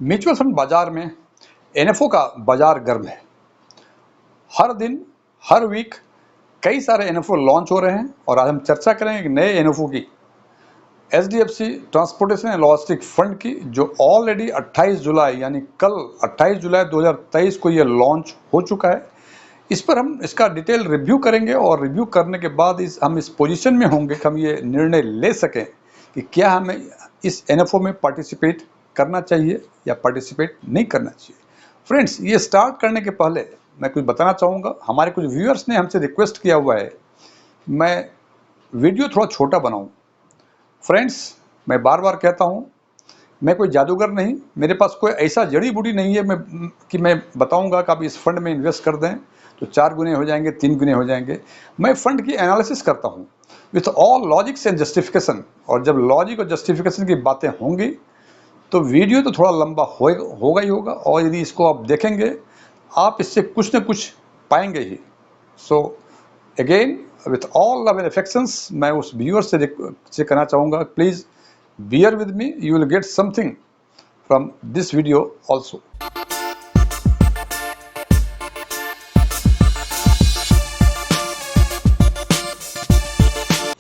Mutual fund बाजार में NFO का बाजार गर्म है। हर दिन हर वीक कई सारे एनएफओ लॉन्च हो रहे हैं और आज हम चर्चा करेंगे एक नए एनएफओ की, HDFC transportation and logistic fund की, जो ऑलरेडी 28 जुलाई यानी कल 28 जुलाई 2023 को ये लॉन्च हो चुका है। इस पर हम इसका डिटेल रिव्यू करेंगे और रिव्यू करने के बाद हम इस पोजीशन में होंगे कि हम ये निर्णय ले सकें कि क्या हमें इस एनएफओ में पार्टिसिपेट करना चाहिए या पार्टिसिपेट नहीं करना चाहिए। फ्रेंड्स, ये स्टार्ट करने के पहले मैं कुछ बताना चाहूँगा। हमारे कुछ व्यूअर्स ने हमसे रिक्वेस्ट किया हुआ है मैं वीडियो थोड़ा छोटा बनाऊँ। फ्रेंड्स, मैं बार बार कहता हूँ, मैं कोई जादूगर नहीं, मेरे पास कोई ऐसा जड़ी बूटी नहीं है मैं बताऊंगा कि आप इस फंड में इन्वेस्ट कर दें तो 4 गुने हो जाएंगे, 3 गुने हो जाएंगे। मैं फंड की एनालिसिस करता हूँ with all logics and justification, और जब लॉजिक और जस्टिफिकेशन की बातें होंगी तो वीडियो तो थोड़ा लंबा होगा ही होगा, और यदि इसको आप देखेंगे आप इससे कुछ न कुछ पाएंगे ही। So again with all love and affections, मैं उस व्यूअर से कहना चाहूँगा, please bear with me, you will get something from this video also.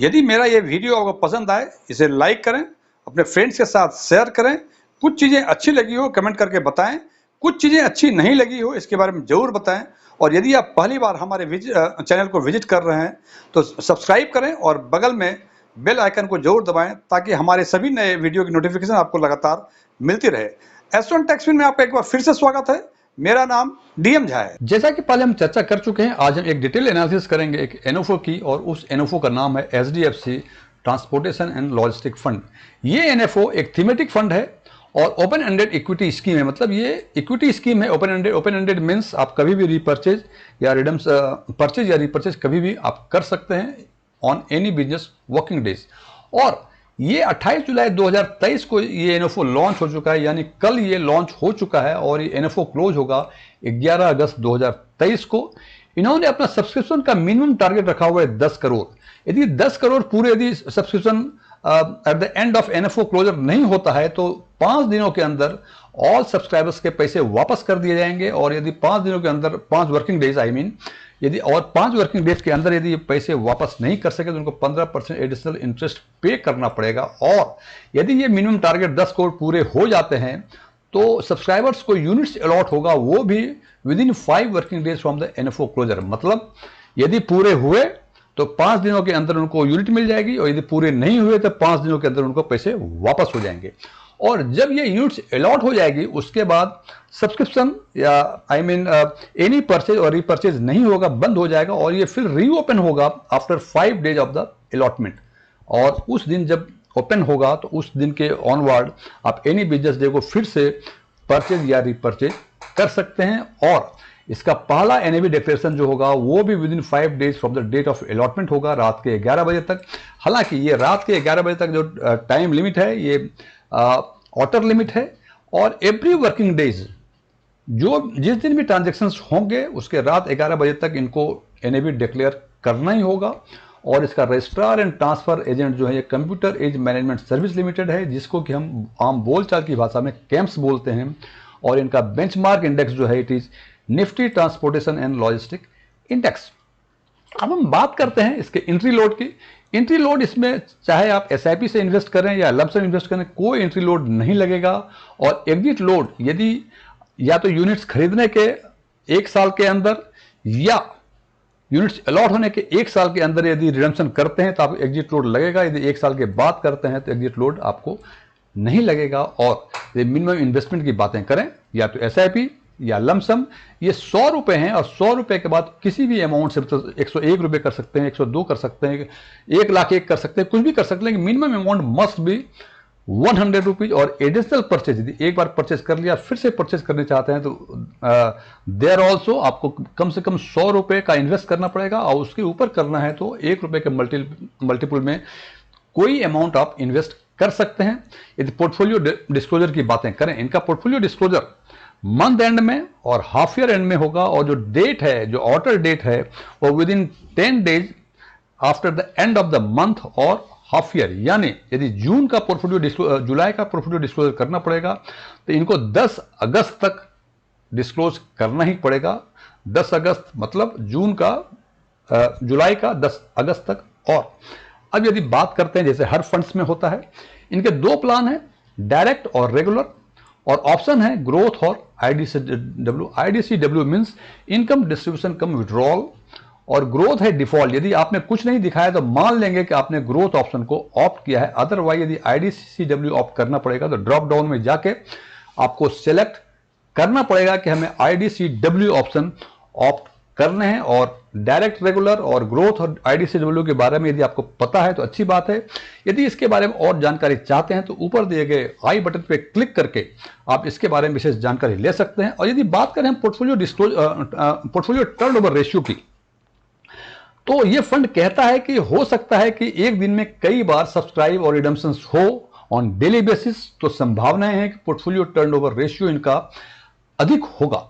यदि मेरा ये वीडियो आपको पसंद आए, इसे लाइक करें, अपने फ्रेंड्स के साथ शेयर करें। कुछ चीज़ें अच्छी लगी हो कमेंट करके बताएं, कुछ चीज़ें अच्छी नहीं लगी हो इसके बारे में ज़रूर बताएं। और यदि आप पहली बार हमारे चैनल को विजिट कर रहे हैं तो सब्सक्राइब करें और बगल में बेल आइकन को जरूर दबाएं ताकि हमारे सभी नए वीडियो की नोटिफिकेशन आपको लगातार मिलती रहे। एस1 टेक्सविन में आपका एक बार फिर से स्वागत है। मेरा नाम डीएम झा है। जैसा कि पहले हम चर्चा कर चुके हैं, आज हम एक डिटेल एनालिसिस करेंगे एक एनएफओ की, और उस एनएफओ का नाम है HDFC transportation and logistic fund. ये एनएफओ एक थीमेटिक फंड है और ओपन एंडेड इक्विटी स्कीम है। मतलब ये इक्विटी स्कीम है, ओपन एंडेड मीन्स आप कभी भी रीपर्चेज या परचेज या रीपर्चेज कभी भी आप कर सकते हैं on any business working days. और ये 28 जुलाई 2023 को ये एनएफओ लॉन्च हो चुका है, यानी कल ये लॉन्च हो चुका है और ये एनएफओ क्लोज होगा 11 अगस्त 2023 को। इन्होंने अपना सब्सक्रिप्शन का मिनिमम टारगेट रखा हुआ है 10 करोड़। यदि 10 करोड़ पूरे यदि subscription at the end of NFO closure नहीं होता है तो 5 दिनों के अंदर ऑल सब्सक्राइबर्स के पैसे वापस कर दिए जाएंगे। और यदि 5 दिनों के अंदर 5 वर्किंग डेज यदि और 5 वर्किंग डेज के अंदर यदि ये पैसे वापस नहीं कर सके तो उनको 15% एडिशनल इंटरेस्ट पे करना पड़ेगा। और यदि ये मिनिमम टारगेट 10 करोड़ पूरे हो जाते हैं तो सब्सक्राइबर्स को यूनिट्स अलॉट होगा, वो भी within 5 working days from the NFO closure. मतलब यदि पूरे हुए तो 5 दिनों के अंदर उनको यूनिट मिल जाएगी, और यदि पूरे नहीं हुए तो 5 दिनों के अंदर उनको पैसे वापस हो जाएंगे। और जब ये यूनिट्स अलॉट हो जाएगी उसके बाद सब्सक्रिप्शन या एनी परचेज और रीपर्चेज नहीं होगा, बंद हो जाएगा, और ये फिर रीओपन होगा after 5 days of the allotment. और उस दिन जब ओपन होगा तो उस दिन के ऑनवर्ड आप एनी बिजनेस डे को फिर से परचेज या रीपर्चेज कर सकते हैं। और इसका पहला एनएवी डिक्लेरेशन जो होगा वो भी within 5 days from the date of allotment होगा, रात के 11 बजे तक। हालांकि ये रात के 11 बजे तक जो टाइम लिमिट है ये ऑटर लिमिट है, और एवरी वर्किंग डेज जिस दिन भी ट्रांजैक्शंस होंगे उसके रात 11 बजे तक इनको एनएवी डिक्लेयर करना ही होगा। और इसका रजिस्ट्रार एंड ट्रांसफर एजेंट जो है ये computer age management service limited है, जिसको कि हम आम बोलचाल की भाषा में कैम्प्स बोलते हैं। और इनका बेंचमार्क इंडेक्स जो है it is Nifty transportation and logistic index. अब हम बात करते हैं इसके एंट्री लोड की। एंट्री लोड इसमें चाहे आप एसआईपी से इन्वेस्ट करें या लंप सम इन्वेस्ट करें, कोई एंट्री लोड नहीं लगेगा। और एग्जिट लोड यदि या तो यूनिट्स खरीदने के 1 साल के अंदर या यूनिट्स अलॉट होने के 1 साल के अंदर यदि रिडम्पशन करते हैं तो आपको एग्जिट लोड लगेगा। यदि 1 साल के बाद करते हैं तो एग्जिट लोड आपको नहीं लगेगा। और यदि मिनिमम इन्वेस्टमेंट की बातें करें या तो एसआईपी या लमसम, ये 100 रुपए हैं, और 100 रुपए के बाद किसी भी अमाउंट से 101 रुपए कर सकते हैं, 102 कर सकते हैं, 1,01,000 कर सकते हैं, कुछ भी कर सकते हैं। लेकिन minimum amount must be 100 rupees. और एडिशनल परचेज यदि एक बार परचेज कर लिया फिर से परचेज करने चाहते हैं तो देयर ऑल्सो आपको कम से कम 100 रुपए का इन्वेस्ट करना पड़ेगा, और उसके ऊपर करना है तो 1 रुपए के मल्टीपल में कोई अमाउंट आप इन्वेस्ट कर सकते हैं। यदि पोर्टफोलियो डिस्क्लोजर की बातें करें, इनका पोर्टफोलियो डिस्क्लोजर मंथ एंड में और हाफ ईयर एंड में होगा, और जो डेट है, जो ऑर्डर डेट है, वो with in 10 days after the end of the month और हाफ ईयर, यानी यदि जून का पोर्टफोलियो जुलाई का पोर्टफोलियो डिस्क्लोजर करना पड़ेगा तो इनको 10 अगस्त तक डिस्क्लोज करना ही पड़ेगा। 10 अगस्त मतलब जून का जुलाई का 10 अगस्त तक। और अब यदि बात करते हैं जैसे हर फंड्स में होता है, इनके दो प्लान हैं, डायरेक्ट और रेगुलर, और ऑप्शन है ग्रोथ और आईडीसीडब्ल्यू। आईडीसीडब्ल्यू मींस इनकम डिस्ट्रीब्यूशन कम विड्रॉल, और ग्रोथ है डिफॉल्ट। यदि आपने कुछ नहीं दिखाया तो मान लेंगे कि आपने ग्रोथ ऑप्शन को ऑप्ट किया है। अदरवाइज यदि आईडीसीडब्ल्यू ऑप्ट करना पड़ेगा तो ड्रॉप डाउन में जाके आपको सिलेक्ट करना पड़ेगा कि हमें आईडीसीडब्ल्यू ऑप्शन ऑप्ट करने हैं। और डायरेक्ट, रेगुलर और ग्रोथ और आईडीसीडब्ल्यू के बारे में यदि आपको पता है तो अच्छी बात है। यदि इसके बारे में और जानकारी चाहते हैं तो ऊपर दिए गए आई बटन पे क्लिक करके आप इसके बारे में विशेष जानकारी ले सकते हैं। और यदि बात करें पोर्टफोलियो टर्नओवर रेशियो की, तो ये फंड कहता है कि हो सकता है कि एक दिन में कई बार सब्सक्राइब और रिडम्पशंस हो ऑन डेली बेसिस, तो संभावनाएं हैं कि पोर्टफोलियो टर्नओवर रेशियो इनका अधिक होगा।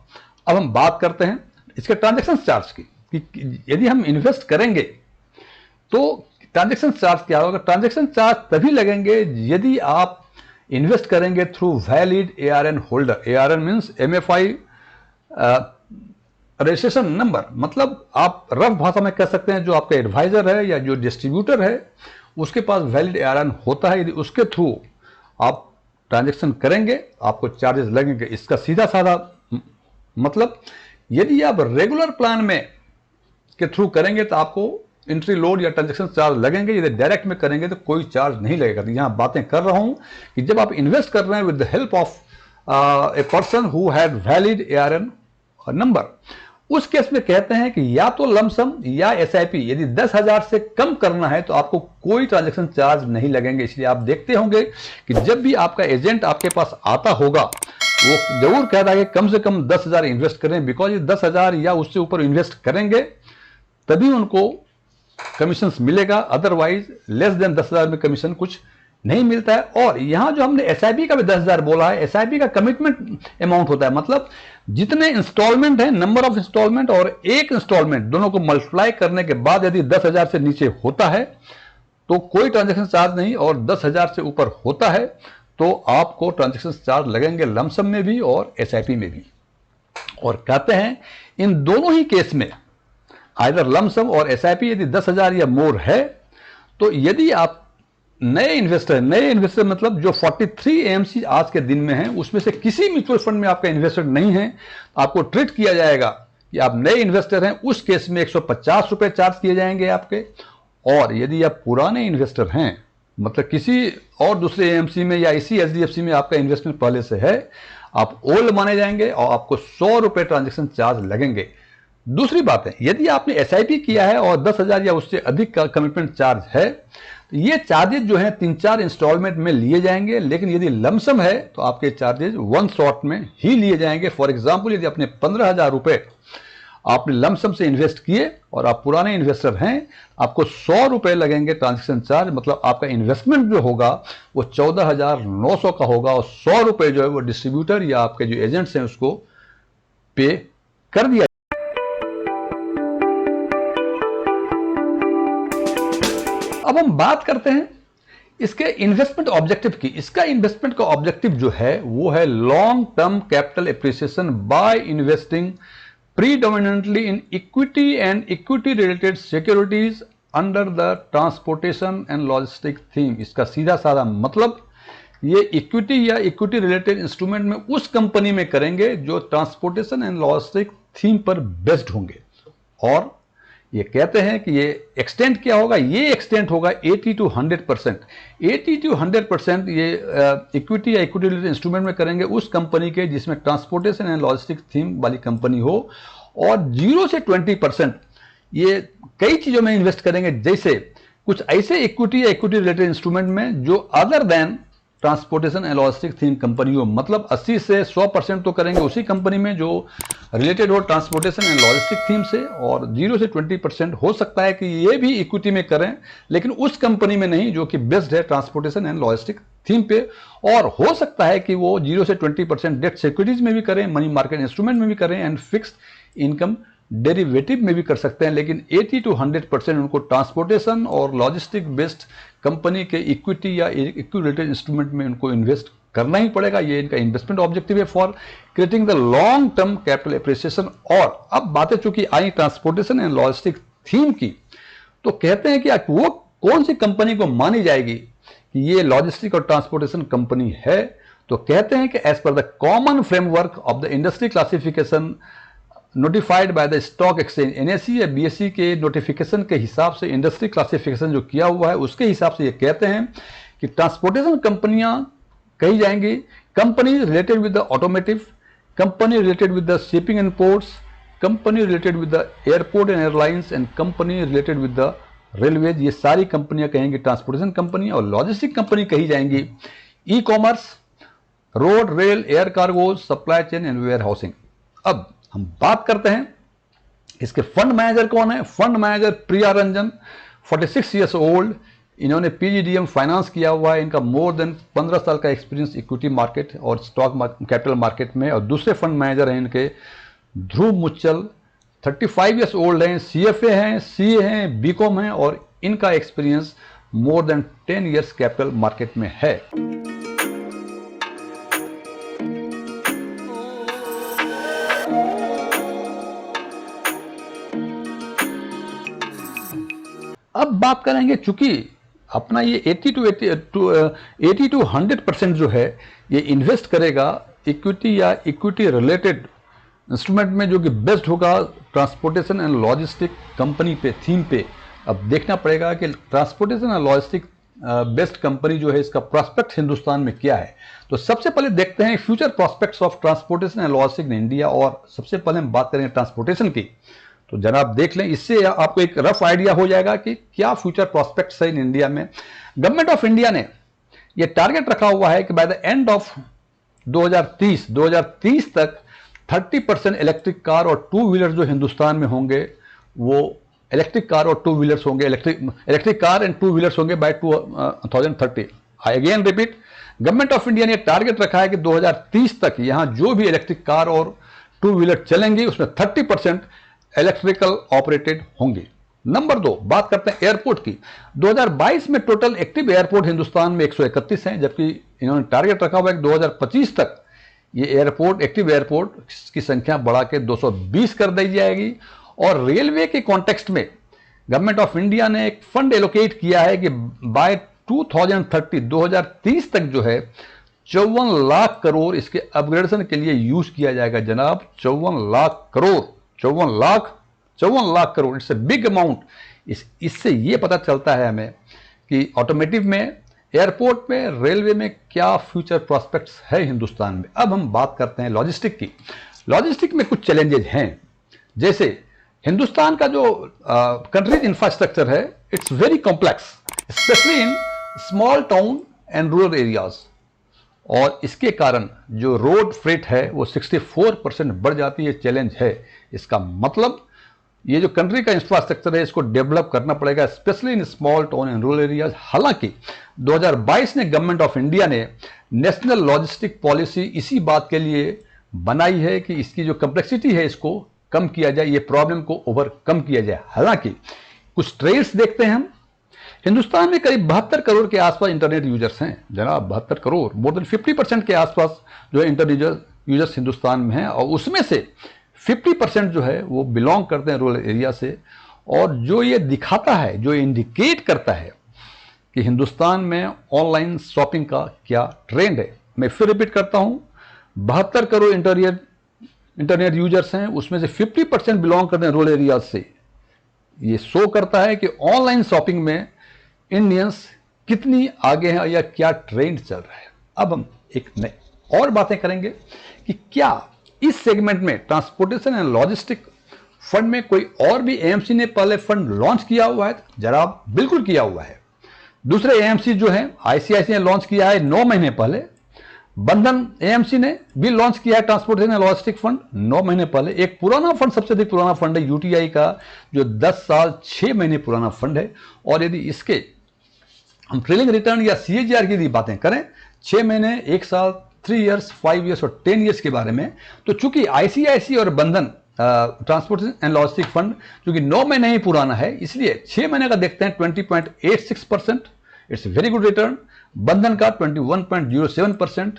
अब हम बात करते हैं इसके ट्रांजैक्शन चार्ज की, कि यदि हम इन्वेस्ट करेंगे तो ट्रांजैक्शन चार्ज क्या होगा। ट्रांजैक्शन चार्ज तभी लगेंगे यदि आप इन्वेस्ट करेंगे through valid ARN holder. ARN means MFI registration number, मतलब आप रफ भाषा में कह सकते हैं जो आपका एडवाइजर है या जो डिस्ट्रीब्यूटर है उसके पास वैलिड एआरएन होता है। यदि उसके थ्रू आप ट्रांजैक्शन करेंगे आपको चार्जेस लगेंगे। इसका सीधा साधा मतलब, यदि आप रेगुलर प्लान में के थ्रू करेंगे तो आपको एंट्री लोड या ट्रांजैक्शन चार्ज लगेंगे। यदि डायरेक्ट में करेंगे तो कोई चार्ज नहीं लगेगा। तो यहां बातें कर रहा हूं कि जब आप इन्वेस्ट कर रहे हैं with the help of a person who had valid ARN number, उस केस में कहते हैं कि या तो लमसम या एसआईपी। यदि 10,000 से कम करना है तो आपको कोई ट्रांजैक्शन चार्ज नहीं लगेंगे। इसलिए आप देखते होंगे कि जब भी आपका एजेंट आपके पास आता होगा वो जरूर कहता है कि कम से कम 10,000 इन्वेस्ट करें, बिकॉज ये 10,000 या उससे ऊपर इन्वेस्ट करेंगे तभी उनको कमीशन मिलेगा। अदरवाइज लेस देन 10,000 में कमीशन कुछ नहीं मिलता है। और यहां जो हमने एसआईपी का भी 10,000 बोला है, एसआईपी का कमिटमेंट अमाउंट होता है, मतलब जितने इंस्टॉलमेंट है, नंबर ऑफ इंस्टॉलमेंट और एक इंस्टॉलमेंट दोनों को मल्टीप्लाई करने के बाद यदि 10,000 से नीचे होता है तो कोई ट्रांजैक्शन चार्ज नहीं, और 10,000 से ऊपर होता है तो आपको ट्रांजैक्शन चार्ज लगेंगे लमसम में भी और एसआईपी में भी। और कहते हैं इन दोनों ही केस में आइदर लमसम और एसआईपी यदि 10,000 या मोर है, तो यदि आप नए इन्वेस्टर मतलब जो 43 एएमसी आज के दिन में हैं उसमें से किसी म्यूचुअल फंड में आपका इन्वेस्टर नहीं है, आपको ट्रीट किया जाएगा कि आप नए इन्वेस्टर हैं। उस केस में 150 रुपए चार्ज किए जाएंगे आपके। और यदि आप पुराने इन्वेस्टर हैं, मतलब किसी और दूसरे एएमसी में या इसी एचडीएफसी में आपका इन्वेस्टमेंट पहले से है, आप ओल्ड माने जाएंगे और आपको 100 रुपए ट्रांजेक्शन चार्ज लगेंगे। दूसरी बात है, यदि आपने एसआईपी किया है और 10,000 या उससे अधिक का कमिटमेंट चार्ज है तो ये चार्जेस जो हैं 3-4 इंस्टॉलमेंट में लिए जाएंगे। लेकिन यदि लमसम है तो आपके चार्जेस वन शॉट में ही लिए जाएंगे। फॉर एग्जांपल, यदि आपने 15,000 रुपए आपने लमसम से इन्वेस्ट किए और आप पुराने इन्वेस्टर हैं, आपको 100 रुपए लगेंगे ट्रांजेक्शन चार्ज, मतलब आपका इन्वेस्टमेंट जो होगा वो 14,900 का होगा और 100 रुपए जो है वो डिस्ट्रीब्यूटर या आपके जो एजेंट्स हैं उसको पे कर दिया। अब हम बात करते हैं इसके इन्वेस्टमेंट ऑब्जेक्टिव की। इसका इन्वेस्टमेंट का ऑब्जेक्टिव जो है वो है long term capital appreciation by investing predominantly in equity and equity related securities under the transportation and logistic theme। इसका सीधा साधा मतलब ये इक्विटी या इक्विटी रिलेटेड इंस्ट्रूमेंट में उस कंपनी में करेंगे जो ट्रांसपोर्टेशन एंड लॉजिस्टिक थीम पर बेस्ड होंगे। और ये कहते हैं कि ये एक्सटेंट क्या होगा, ये एक्सटेंट होगा 80 to 100%। 80 to 100% ये इक्विटी या इक्विटी रिलेटेड इंस्ट्रूमेंट में करेंगे उस कंपनी के जिसमें ट्रांसपोर्टेशन एंड लॉजिस्टिक थीम वाली कंपनी हो। और 0 से 20% ये कई चीजों में इन्वेस्ट करेंगे, जैसे कुछ ऐसे इक्विटी या इक्विटी रिलेटेड इंस्ट्रूमेंट में जो other than transportation and logistic theme company हो, मतलब 80 से 100% तो करेंगे उसी कंपनी में जो रिलेटेड हो ट्रांसपोर्टेशन एंड लॉजिस्टिक थीम से। और 0 से 20% हो सकता है कि ये भी इक्विटी में करें लेकिन उस कंपनी में नहीं जो कि बेस्ड है ट्रांसपोर्टेशन एंड लॉजिस्टिक थीम पे। और हो सकता है कि वो 0 से 20% डेट सिक्योरिटीज में भी करें, मनी मार्केट इंस्ट्रूमेंट में भी करें एंड फिक्स्ड इनकम डेरिवेटिव में भी कर सकते हैं, लेकिन 80 to 100% उनको ट्रांसपोर्टेशन और लॉजिस्टिक बेस्ड कंपनी के इक्विटी या इक्विटी रिलेटेड इंस्ट्रूमेंट में उनको इन्वेस्ट करना ही पड़ेगा। ये इनका इन्वेस्टमेंट ऑब्जेक्टिव है for creating the long term capital appreciation. और अब बातें चूंकि आई ट्रांसपोर्टेशन एंड लॉजिस्टिक थीम की, तो कहते हैं कि वो कौन सी कंपनी को मानी जाएगी कि ये लॉजिस्टिक और ट्रांसपोर्टेशन कंपनी है। तो कहते हैं कि as per the common framework of the industry classification notified by the stock exchange, NSE या बीएसई के नोटिफिकेशन के हिसाब से इंडस्ट्री क्लासिफिकेशन जो किया हुआ है उसके हिसाब से ये कहते हैं कि ट्रांसपोर्टेशन कंपनियां कही जाएंगी company related with the automotive, company related with the shipping and ports, company related with the airport and airlines and company related with the railways. ये सारी कंपनियां कहेंगी ट्रांसपोर्टेशन कंपनी। और लॉजिस्टिक कंपनी कही जाएंगी e commerce, road, rail, air cargos, supply chain and warehousing. अब हम बात करते हैं इसके फंड मैनेजर कौन है। फंड मैनेजर प्रिया रंजन, 46 ईयर्स ओल्ड, इन्होंने पीजीडीएम फाइनेंस किया हुआ है। इनका मोर देन 15 साल का एक्सपीरियंस इक्विटी मार्केट और स्टॉक कैपिटल मार्केट में। और दूसरे फंड मैनेजर हैं इनके ध्रुव मुच्चल, 35 ईयर्स ओल्ड हैं, सीएफए हैं, सीए हैं, बीकॉम हैं और इनका experience more than 10 years capital market में है। अब बात करेंगे, चूंकि अपना ये 80 to 100% जो है ये इन्वेस्ट करेगा इक्विटी या इक्विटी रिलेटेड इंस्ट्रूमेंट में, जो कि बेस्ड होगा ट्रांसपोर्टेशन एंड लॉजिस्टिक कंपनी पे, थीम पे। अब देखना पड़ेगा कि transportation and logistic based company जो है इसका प्रॉस्पेक्ट हिंदुस्तान में क्या है। तो सबसे पहले देखते हैं future prospects of transportation and logistic in India. और सबसे पहले हम बात करेंगे ट्रांसपोर्टेशन की, तो जनाब देख लें, इससे आपको एक रफ आइडिया हो जाएगा कि क्या फ्यूचर प्रॉस्पेक्ट्स है इन इंडिया में। गवर्नमेंट ऑफ इंडिया ने ये टारगेट रखा हुआ है कि बाय द एंड ऑफ 2030 तक 30% इलेक्ट्रिक कार और टू व्हीलर जो हिंदुस्तान में होंगे वो इलेक्ट्रिक कार और टू व्हीलर्स होंगे, electric car and two wheelers होंगे by 2030। I again repeat, government of India ने टारगेट रखा है कि 2030 तक यहां जो भी इलेक्ट्रिक कार और टू व्हीलर चलेंगे उसमें 30% इलेक्ट्रिकल ऑपरेटेड होंगे। नंबर 2, बात करते हैं एयरपोर्ट की। 2022 में टोटल एक्टिव एयरपोर्ट हिंदुस्तान में 131 हैं, जबकि इन्होंने टारगेट रखा हुआ है कि 2025 तक ये एयरपोर्ट, एक्टिव एयरपोर्ट की संख्या बढ़ा के 220 कर दी जाएगी। और रेलवे के कॉन्टेक्स्ट में गवर्नमेंट ऑफ इंडिया ने एक फंड एलोकेट किया है कि बाय 2030 तक जो है 54 लाख करोड़ इसके अपग्रेडेशन के लिए यूज किया जाएगा। जनाब 54 lakh crore, 54 lakh crore, it's a big amount. इससे ये पता चलता है हमें कि ऑटोमेटिव में, एयरपोर्ट में, रेलवे में क्या फ्यूचर प्रोस्पेक्ट्स है हिंदुस्तान में। अब हम बात करते हैं लॉजिस्टिक की। लॉजिस्टिक में कुछ चैलेंजेस हैं, जैसे हिंदुस्तान का जो कंट्रीज इंफ्रास्ट्रक्चर है it's very complex, specially in small town and rural areas. और इसके कारण जो रोड फ्रेट है वो 64% बढ़ जाती है, चैलेंज है। इसका मतलब ये जो कंट्री का इंफ्रास्ट्रक्चर है इसको डेवलप करना पड़ेगा, specially in small town and rural areas. हालांकि 2022 ने गवर्नमेंट ऑफ इंडिया ने नेशनल लॉजिस्टिक पॉलिसी इसी बात के लिए बनाई है कि इसकी जो कम्प्लेक्सिटी है इसको कम किया जाए, ये प्रॉब्लम को ओवरकम किया जाए। हालांकि कुछ ट्रेड्स देखते हैं हम, हिंदुस्तान में करीब 72 करोड़ के आसपास इंटरनेट यूजर्स हैं। जनाब 72 करोड़, मोर देन 50% के आसपास जो है इंटरनेट यूजर्स हिंदुस्तान में हैं, और उसमें से 50% जो है वो बिलोंग करते हैं रूरल एरिया से। और जो ये दिखाता है, जो इंडिकेट करता है कि हिंदुस्तान में ऑनलाइन शॉपिंग का क्या ट्रेंड है। मैं फिर रिपीट करता हूं, 72 करोड़ इंटरनेट यूजर्स हैं, उसमें से 50% बिलोंग करते हैं रूरल एरिया से। ये शो करता है कि ऑनलाइन शॉपिंग में इंडियंस कितनी आगे हैं या क्या ट्रेंड चल रहा है। अब हम एक नए और बातें करेंगे कि क्या इस सेगमेंट में ट्रांसपोर्टेशन एंड लॉजिस्टिक फंड में कोई और भी एएमसी ने पहले फंड लॉन्च किया हुआ है। जनाब बिल्कुल किया हुआ है। दूसरे एएमसी जो है आईसीआईसीआई ने लॉन्च किया है 9 महीने पहले, बंधन एएमसी ने भी लॉन्च किया है ट्रांसपोर्टेशन एंड लॉजिस्टिक फंड 9 महीने पहले। एक पुराना फंड, सबसे अधिक पुराना फंड है यूटीआई का, जो 10 साल 6 महीने पुराना फंड है। और यदि इसके हम ट्रेलिंग रिटर्न या सीएजीआर की बातें करें 6 महीने, 1 साल, 3 इयर्स, 5 इयर्स और 10 इयर्स के बारे में, तो चूंकि आईसीआईसी और बंधन ट्रांसपोर्टेशन एंड लॉजिस्टिक फंड जो कि 9 महीने ही पुराना है, इसलिए 6 महीने का देखते हैं 20.86%, इट्स वेरी गुड रिटर्न। बंधन का 21.07%,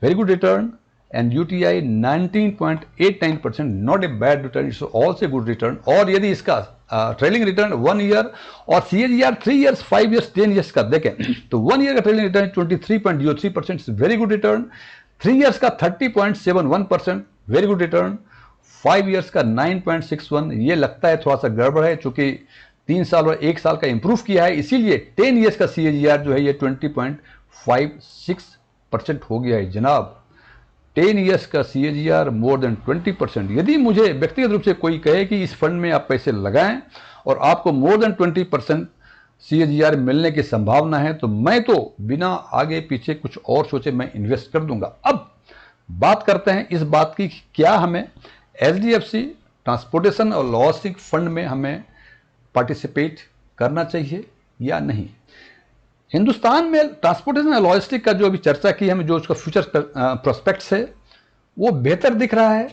very good return. And UTI 19.89%, not a bad return, it's also good return. और यदि इसका ट्रेलिंग रिटर्न 1 ईयर और सीएजीआर 3 ईयर्स, 5 ईयर्स, 10 ईयर्स का देखें तो 1 ईयर का trailing return 23.03%, it's very good return. 3 years का 30.71%, वेरी गुड रिटर्न। 5 ईयर्स का 9.61, ये लगता है थोड़ा सा गड़बड़ है, चूंकि 3 साल और 1 साल का इंप्रूव किया है, इसीलिए 10 ईयर्स का सीएजीआर जो है ये 20.56% हो गया है जनाब। 10 ईयर्स का सीएजीआर मोर देन 20%। यदि मुझे व्यक्तिगत रूप से कोई कहे कि इस फंड में आप पैसे लगाएं और आपको मोर देन 20% सीएजीआर मिलने की संभावना है, तो मैं तो बिना आगे पीछे कुछ और सोचे मैं इन्वेस्ट कर दूंगा। अब बात करते हैं इस बात की, क्या हमें एचडीएफसी ट्रांसपोर्टेशन और लॉजिस्टिक फंड में हमें पार्टिसिपेट करना चाहिए या नहीं। हिंदुस्तान में ट्रांसपोर्टेशन और लॉजिस्टिक का जो अभी चर्चा की हमें, जो उसका फ्यूचर प्रोस्पेक्ट्स है वो बेहतर दिख रहा है,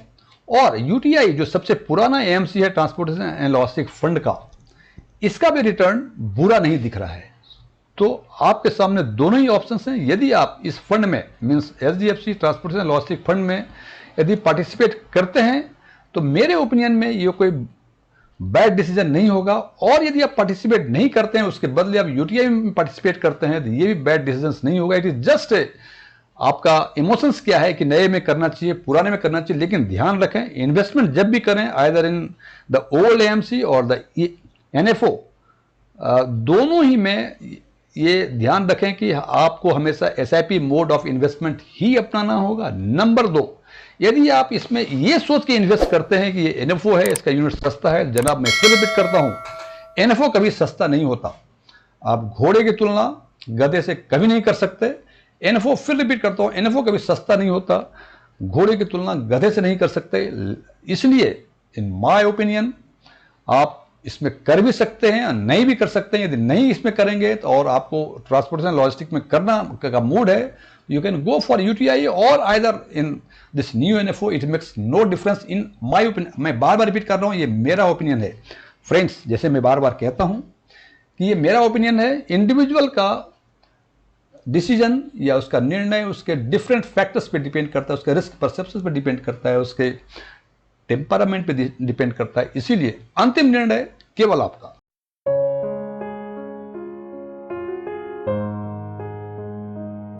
और यूटीआई जो सबसे पुराना एएमसी है ट्रांसपोर्टेशन एंड लॉजिस्टिक फंड का, इसका भी रिटर्न बुरा नहीं दिख रहा है। तो आपके सामने दोनों ही ऑप्शंस हैं। यदि आप इस फंड में, means HDFC transportation and logistic fund में यदि पार्टिसिपेट करते हैं तो मेरे ओपिनियन में ये कोई बैड डिसीजन नहीं होगा, और यदि आप पार्टिसिपेट नहीं करते हैं उसके बदले आप यूटीआई में पार्टिसिपेट करते हैं तो ये भी बैड डिसीजन नहीं होगा। इट इज जस्ट आपका इमोशंस क्या है कि नए में करना चाहिए, पुराने में करना चाहिए। लेकिन ध्यान रखें, इन्वेस्टमेंट जब भी करें, either in the old AMC और द एनएफओ, दोनों ही में ये ध्यान रखें कि आपको हमेशा एसआईपी मोड ऑफ इन्वेस्टमेंट ही अपनाना होगा। नंबर 2, यदि आप इसमें ये सोच के इन्वेस्ट करते हैं कि ये एनएफओ है, इसका यूनिट सस्ता है, जनाब मैं फिर रिपीट करता हूं, एनएफओ कभी सस्ता नहीं होता। आप घोड़े की तुलना गधे से कभी नहीं कर सकते। एनएफओ, फिर रिपीट करता हूं, एनएफओ कभी सस्ता नहीं होता, घोड़े की तुलना गधे से नहीं कर सकते। इसलिए इन माय ओपिनियन आप इसमें कर भी सकते हैं, नहीं भी कर सकते हैं। यदि नहीं इसमें करेंगे तो, और आपको ट्रांसपोर्टेशन लॉजिस्टिक में करना का मूड है, you can go for UTI or either in this new NFO. It makes no difference in my opinion. मैं बार बार रिपीट कर रहा हूं, ये मेरा ओपिनियन है फ्रेंड्स। जैसे मैं बार बार कहता हूं कि ये मेरा ओपिनियन है, इंडिविजुअल का डिसीजन या उसका निर्णय उसके डिफरेंट फैक्टर्स पे डिपेंड करता है, उसके रिस्क परसेप्शन पे डिपेंड करता है, उसके टेम्परामेंट पे डिपेंड करता है। इसीलिए अंतिम निर्णय केवल आपका।